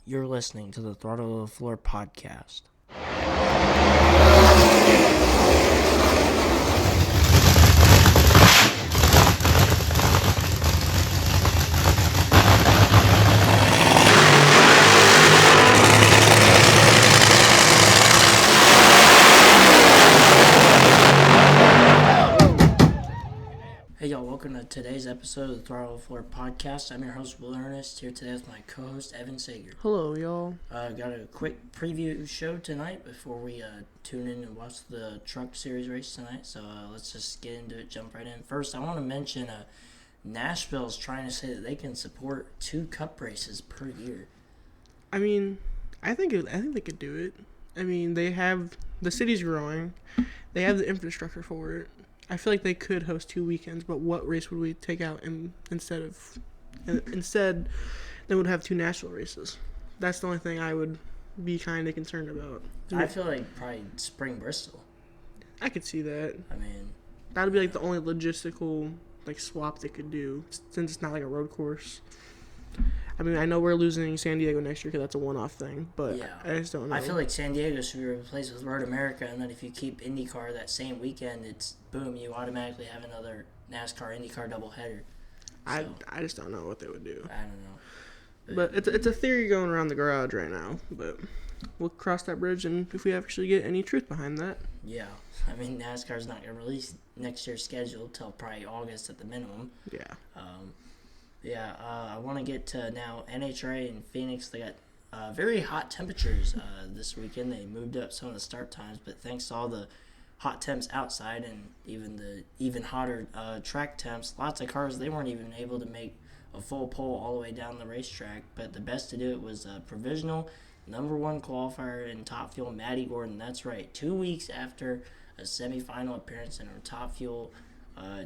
You're listening to the Throttle to the Floor podcast. Hey y'all, welcome to today's episode of the Throttle to the Floor podcast. I'm your host, Earnest, here today with my co-host, Evan Sager. Hello, y'all. Got a quick preview show tonight before we tune in and watch the truck series race tonight. So let's just get into it, jump right in. First, I want to mention Nashville's trying to say that they can support 2 cup races per year. I mean, I think they could do it. I mean, the city's growing. They have the infrastructure for it. I feel like they could host 2 weekends, but what race would we take out instead they would have 2 national races? That's the only thing I would be kind of concerned about. I feel like probably Spring Bristol. I could see that. I mean, that would be like the only logistical swap they could do, since it's not like a road course. I mean, I know we're losing San Diego next year because that's a one-off thing, but yeah. I just don't know. I feel like San Diego should be replaced with Road America, and then if you keep IndyCar that same weekend, it's boom, you automatically have another NASCAR IndyCar doubleheader. So, I just don't know what they would do. I don't know. But it's a theory going around the garage right now, but we'll cross that bridge and if we actually get any truth behind that. Yeah. I mean, NASCAR's not going to release next year's schedule till probably August at the minimum. Yeah. I want to get to now NHRA in Phoenix. They got very hot temperatures this weekend. They moved up some of the start times, but thanks to all the hot temps outside and even the even hotter track temps, lots of cars, they weren't even able to make a full pole all the way down the racetrack. But the best to do it was provisional number 1 qualifier in Top Fuel, Maddie Gordon. That's right, 2 weeks after a semifinal appearance in her Top Fuel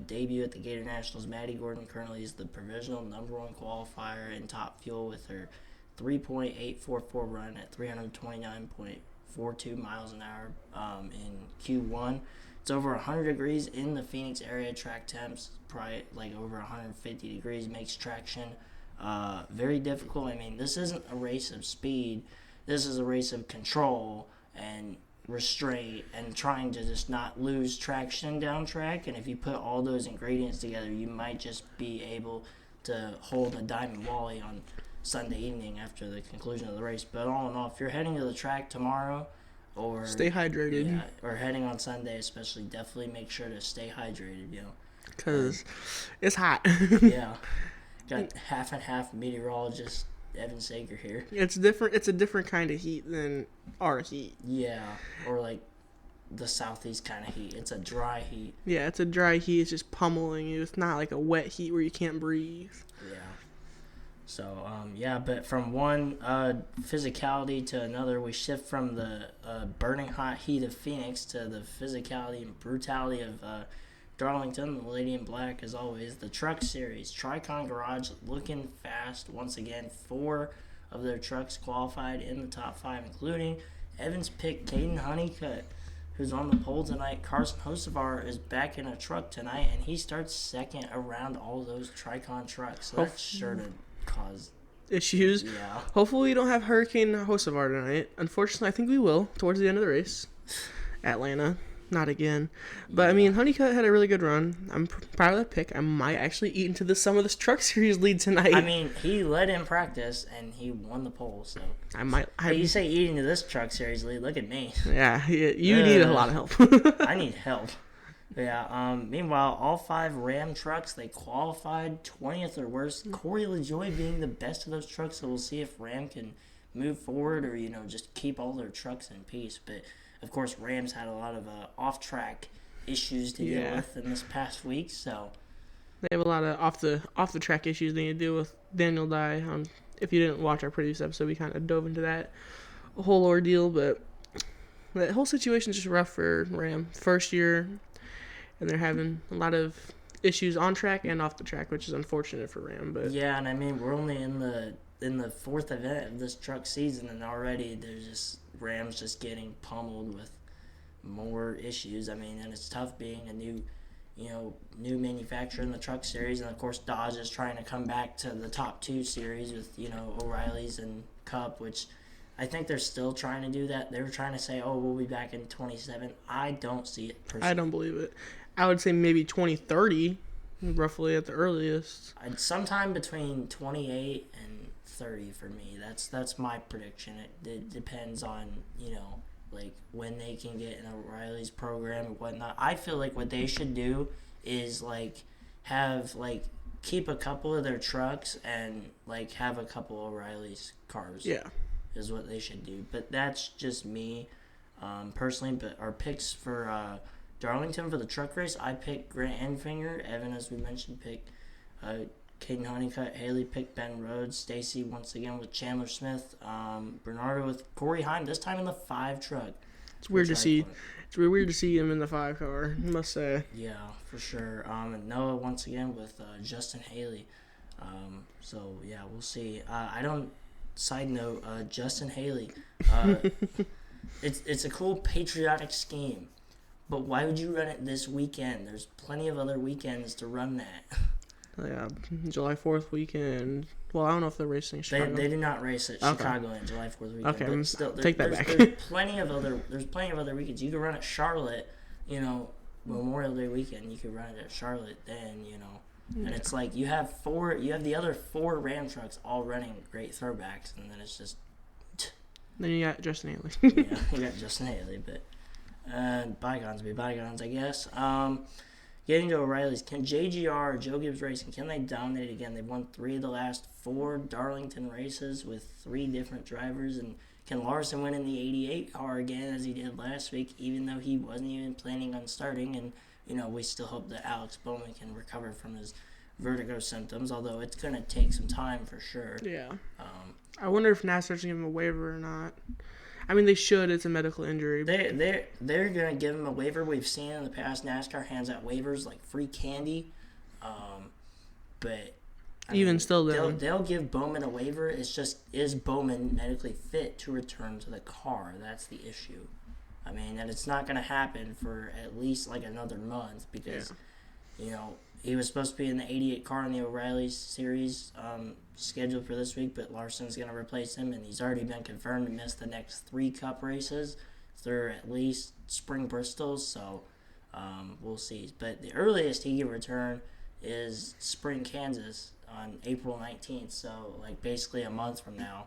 debut at the Gator Nationals. Maddie Gordon currently is the provisional number 1 qualifier in Top Fuel with her 3.844 run at 329.42 miles an hour in Q1. It's over 100 degrees in the Phoenix area. Track temps probably like over 150 degrees, makes traction very difficult. I mean, this isn't a race of speed. This is a race of control and restraint and trying to just not lose traction down track. And if you put all those ingredients together, you might just be able to hold a Diamond Wally on Sunday evening after the conclusion of the race. But all in all, if you're heading to the track tomorrow or stay hydrated, or heading on Sunday especially, definitely make sure to stay hydrated, because it's hot. Yeah, got half and half meteorologist Evan Sager here. It's different. It's a different kind of heat than our heat. Yeah, or like the southeast kind of heat. It's a dry heat. Yeah, it's a dry heat. It's just pummeling you. It's not like a wet heat where you can't breathe. Yeah. So, but from one physicality to another, we shift from the burning hot heat of Phoenix to the physicality and brutality of Darlington, the Lady in Black, as always. The Truck Series, Tricon Garage looking fast once again. 4 of their trucks qualified in the top 5, including Evan's pick, Caden Honeycutt, who's on the pole tonight. Carson Hocevar is back in a truck tonight, and he starts second around all those Tricon trucks. So that's sure to cause issues. Yeah. Hopefully we don't have Hurricane Hocevar tonight. Unfortunately, I think we will towards the end of the race. Atlanta. Not again. But, yeah. I mean, Honeycutt had a really good run. I'm proud of that pick. I might actually eat into some of this Truck Series lead tonight. I mean, he led in practice, and he won the pole, so. You say eat into this Truck Series lead, look at me. Yeah, you need a lot of help. I need help. Yeah, meanwhile, all 5 Ram trucks, they qualified 20th or worse. Corey LaJoy being the best of those trucks, so we'll see if Ram can move forward or, just keep all their trucks in peace. But of course, Rams had a lot of off-track issues to deal with in this past week, so they have a lot of off the track issues they need to deal with. Daniel Dye. If you didn't watch our previous episode, we kind of dove into that whole ordeal, but that whole situation is just rough for Ram. First year, and they're having a lot of issues on track and off the track, which is unfortunate for Ram. But yeah, and I mean we're only in the 4th event of this truck season, and already there's just Rams just getting pummeled with more issues. I mean, and it's tough being a new new manufacturer in the truck series, and of course Dodge is trying to come back to the top two series with O'Reilly's and Cup, which I think they're still trying to do that. They were trying to say, oh, we'll be back in 27. I don't see it personally. I don't believe it. I would say maybe 2030, roughly at the earliest. Sometime between 28 and 30 for me. That's my prediction. It depends on, like when they can get in O'Reilly's program and whatnot. I feel like what they should do is like have like keep a couple of their trucks and like have a couple O'Reilly's cars. Yeah. Is what they should do. But that's just me personally. But our picks for Darlington for the truck race, I picked Grant Enfinger. Evan, as we mentioned, picked Caden Honeycutt. Haley picked Ben Rhodes. Stacy, once again, with Chandler Smith. Bernardo with Corey Heim, this time in the 5 truck. It's weird to see. It's really weird to see him in the 5 car, I must say. Yeah, for sure. And Noah, once again, with Justin Haley. So, yeah, we'll see. Side note, Justin Haley. It's a cool patriotic scheme. But why would you run it this weekend? There's plenty of other weekends to run that. Yeah, July 4th weekend. Well, I don't know if they're racing in Chicago. They do not race at Chicago in July 4th weekend. Okay, but still, take that back. There's plenty of other weekends. You could run at Charlotte, Memorial Day weekend. You could run it at Charlotte then, And it's like you have the other 4 Ram trucks all running great throwbacks, and then it's just. Then you got Justin Haley. Yeah, you got Justin Haley, but bygones be bygones, I guess. Getting to O'Reilly's, can JGR, Joe Gibbs Racing, can they dominate again? They've won 3 of the last 4 Darlington races with 3 different drivers, and can Larson win in the 88 car again as he did last week, even though he wasn't even planning on starting? And we still hope that Alex Bowman can recover from his vertigo symptoms, although it's going to take some time for sure. Yeah. I wonder if NASCAR's going to give him a waiver or not. I mean, they should. It's a medical injury. They're going to give him a waiver. We've seen in the past NASCAR hands out waivers like free candy. But Still, they'll give Bowman a waiver. It's just, is Bowman medically fit to return to the car? That's the issue. I mean, and it's not going to happen for at least like another month because, he was supposed to be in the 88 car in the O'Reilly series scheduled for this week, but Larson's going to replace him, and he's already been confirmed to miss the next 3 Cup races through at least Spring Bristol, so we'll see. But the earliest he can return is Spring Kansas on April 19th, so like basically a month from now.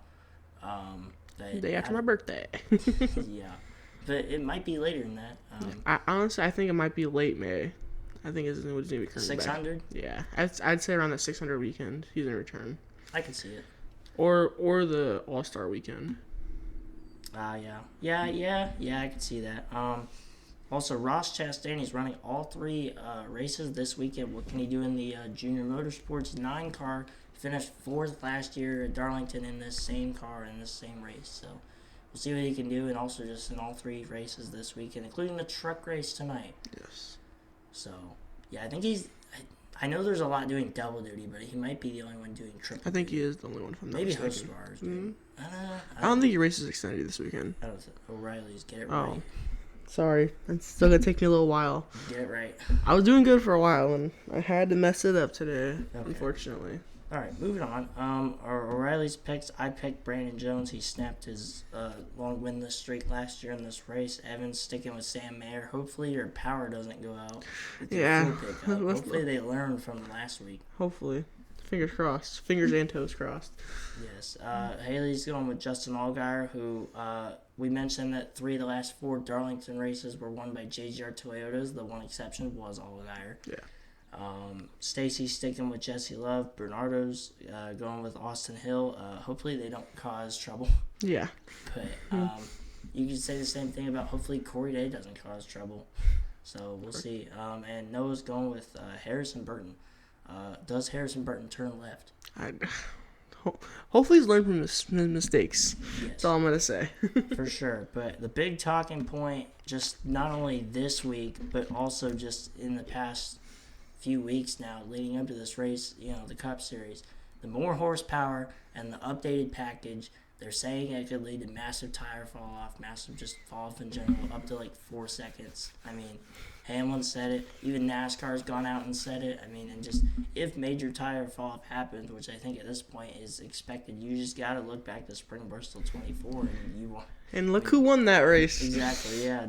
Day after my birthday. Yeah. But it might be later than that. I think it might be late May. I think it's going to be coming 600? back. Yeah. I'd say around the 600 weekend he's going to return. I can see it. Or the All-Star weekend. Yeah. Yeah, I can see that. Also, Ross Chastain's running all 3 races this weekend. What can he do in the Junior Motorsports 9 car? Finished 4th last year at Darlington in this same car in this same race. So we'll see what he can do, and also just in all 3 races this weekend, including the truck race tonight. Yes. So, yeah, I think I know there's a lot doing double duty, but he might be the only one doing triple duty. I think he is the only one from that. Maybe Hostbar's. Mm-hmm. I don't think he races extended this weekend. I don't think O'Reilly's. Get it right. Sorry. It's still going to take me a little while. Get it right. I was doing good for a while, and I had to mess it up today, unfortunately. All right, moving on. Our O'Reilly's picks. I picked Brandon Jones. He snapped his long winless streak last year in this race. Evan's sticking with Sam Mayer. Hopefully your power doesn't go out. Yeah. Hopefully they learned from last week. Hopefully. Fingers crossed. Fingers and toes crossed. Yes. Haley's going with Justin Allgaier, who we mentioned that 3 of the last 4 Darlington races were won by JGR Toyotas. The one exception was Allgaier. Yeah. Stacy's sticking with Jesse Love. Bernardo's going with Austin Hill. Hopefully they don't cause trouble. Yeah. But you can say the same thing about hopefully Corey Day doesn't cause trouble. So we'll see. And Noah's going with Harrison Burton. Does Harrison Burton turn left? Hopefully he's learned from his mistakes. Yes. That's all I'm going to say. For sure. But the big talking point, just not only this week, but also just in the past few weeks now leading up to this race, the Cup Series, the more horsepower and the updated package they're saying it could lead to massive tire fall off, massive just fall off in general, up to like 4 seconds. I mean, Hamlin said it. Even NASCAR's gone out and said it. I mean, and just if major tire fall off happens, which I think at this point is expected, you just got to look back to Spring Bristol 24 and you want. And look who won that race. Exactly, yeah.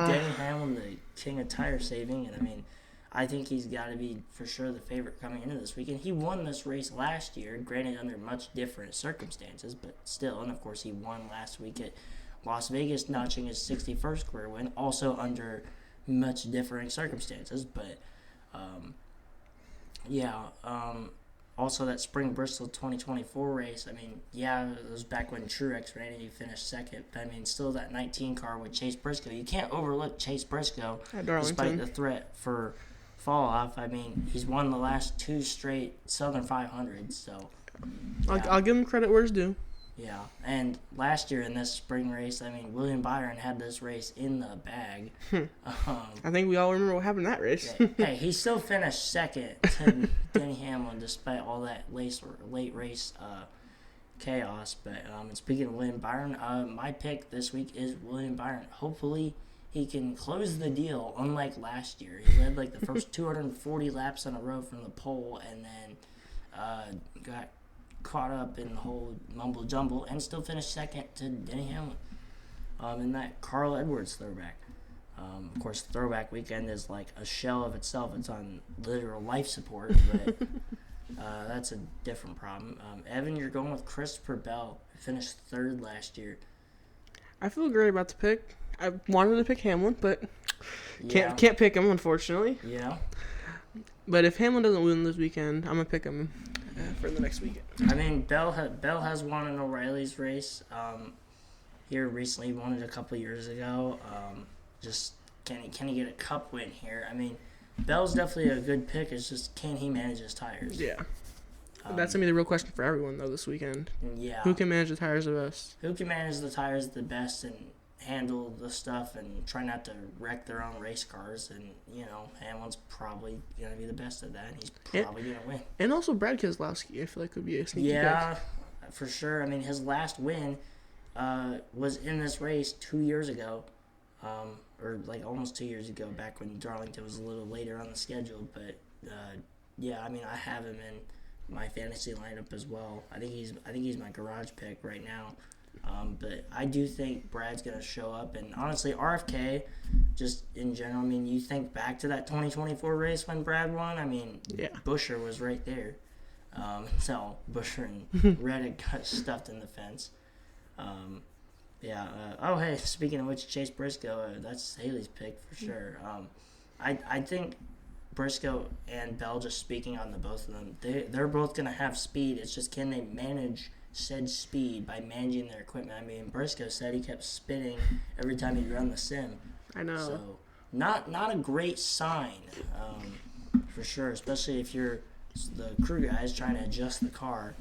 Denny Hamlin, the king of tire saving, and I mean, I think he's got to be for sure the favorite coming into this weekend. He won this race last year, granted under much different circumstances, but still. And of course, he won last week at Las Vegas, notching his 61st career win, also under much differing circumstances. But also that Spring Bristol 2024 race. I mean, yeah, it was back when Truex ran and he finished second. But I mean, still that 19 car with Chase Briscoe. You can't overlook Chase Briscoe despite the threat for fall off. I mean, he's won the last 2 straight Southern 500s, so yeah. I'll give him credit where it's due. Yeah, and last year in this spring race, I mean, William Byron had this race in the bag. I think we all remember what happened in that race. Hey, he still finished second to Denny Hamlin despite all that late race chaos. But and speaking of William Byron, my pick this week is William Byron. Hopefully he can close the deal, unlike last year. He led like the first 240 laps in a row from the pole and then got caught up in the whole mumble jumble and still finished second to Denny Hamlin in that Carl Edwards throwback. Of course, throwback weekend is like a shell of itself. It's on literal life support, but that's a different problem. Evan, you're going with Christopher Bell, who finished 3rd last year. I feel great about the pick. I wanted to pick Hamlin, but can't pick him, unfortunately. Yeah. But if Hamlin doesn't win this weekend, I'm going to pick him for the next weekend. I mean, Bell has won an O'Reilly's race here recently. He won it a couple years ago. Just can he get a cup win here? I mean, Bell's definitely a good pick. It's just, can he manage his tires? Yeah. That's going to be the real question for everyone, though, this weekend. Yeah. Who can manage the tires the best? Who can manage the tires the best and handle the stuff and try not to wreck their own race cars? And, Hamlin's probably going to be the best at that. And he's probably going to win. And also Brad Keselowski, I feel like would be a sneaky pick. Yeah, for sure. I mean, his last win was in this race 2 years ago. Or like almost 2 years ago, back when Darlington was a little later on the schedule. But I mean, I have him in my fantasy lineup as well. I think he's my garage pick right now. But I do think Brad's gonna show up, and honestly, RFK, just in general. I mean, you think back to that 2024 race when Brad won. I mean, yeah. Buescher was right there. So Buescher and Reddick got stuffed in the fence. Hey, speaking of which, Chase Briscoe, that's Haley's pick for sure. I think Briscoe and Bell, just speaking on the both of them, they're both going to have speed. It's just, can they manage said speed by managing their equipment? I mean, Briscoe said he kept spinning every time he'd run the sim. I know. So, not a great sign, for sure, especially if you're the crew guys trying to adjust the car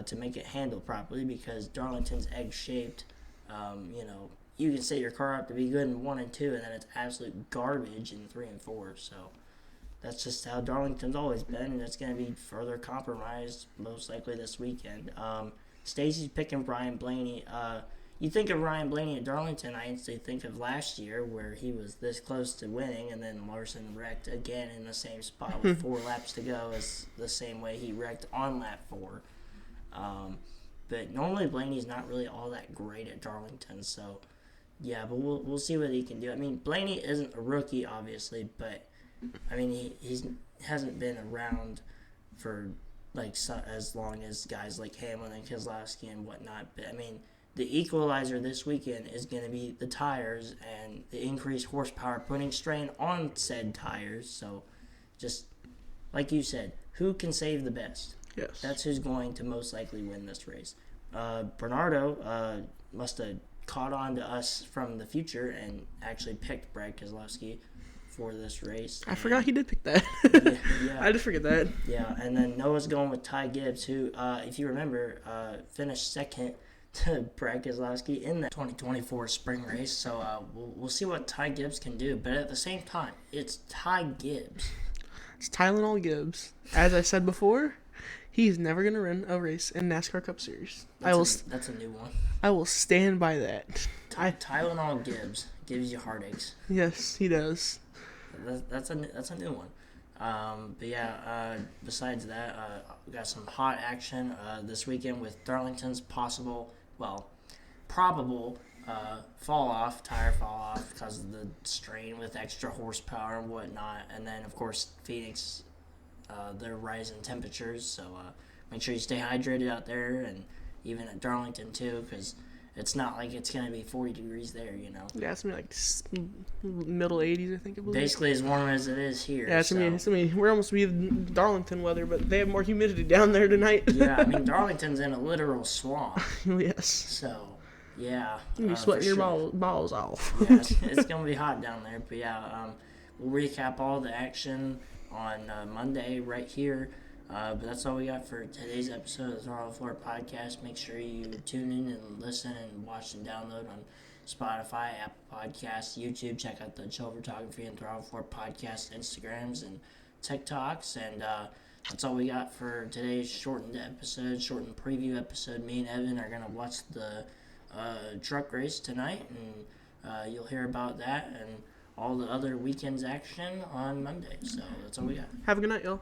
to make it handle properly, because Darlington's egg-shaped. You can set your car up to be good in 1 and 2, and then it's absolute garbage in 3 and 4. So that's just how Darlington's always been, and it's going to be further compromised most likely this weekend. Stacy's picking Ryan Blaney. You think of Ryan Blaney at Darlington, I instantly think of last year where he was this close to winning, and then Larson wrecked again in the same spot with 4 laps to go, as the same way he wrecked on lap 4. But normally Blaney's not really all that great at Darlington, so yeah, but we'll see what he can do. I mean, Blaney isn't a rookie, obviously, but I mean he hasn't been around for as long as guys like Hamlin and Keselowski and whatnot. But I mean, the equalizer this weekend is going to be the tires and the increased horsepower putting strain on said tires. So, just like you said, who can save the best? Yes. That's who's going to most likely win this race. Bernardo must have caught on to us from the future and actually picked Brad Keselowski for this race. I forgot he did pick that. Yeah. I did forget that. Yeah, and then Noah's going with Ty Gibbs, who, if you remember, finished second to Brad Keselowski in the 2024 spring race. So we'll see what Ty Gibbs can do. But at the same time, it's Ty Gibbs. It's Tylenol Gibbs. As I said before, He's never going to run a race in NASCAR Cup Series. That's a new one. I will stand by that. Tylenol gives you heartaches. Yes, he does. That's a new one. But yeah, besides that, we got some hot action this weekend with Darlington's probable tire fall off because of the strain with extra horsepower and whatnot. And then, of course, Phoenix, their rising temperatures. So make sure you stay hydrated out there, and even at Darlington too, because it's not like it's going to be 40 degrees there, you know. Yeah, it's going to be like middle 80s, I think it was. Basically as warm as it is here. Yeah, it's going to be, we're almost be Darlington weather, but they have more humidity down there tonight. Yeah, I mean, Darlington's in a literal swamp. Yes. So, yeah. You'll be sweating your balls off. Yeah, it's going to be hot down there. But yeah, we'll recap all the action on Monday right here. But that's all we got for today's episode of the Throttle podcast. Make sure you tune in and listen and watch and download on Spotify, Apple Podcasts, YouTube. Check out the Chill Photography and Throttle podcast Instagrams and TikToks. And that's all we got for today's shortened preview episode. Me and Evan are going to watch the truck race tonight, and you'll hear about that and all the other weekend's action on Monday. So that's all we got. Have a good night, y'all.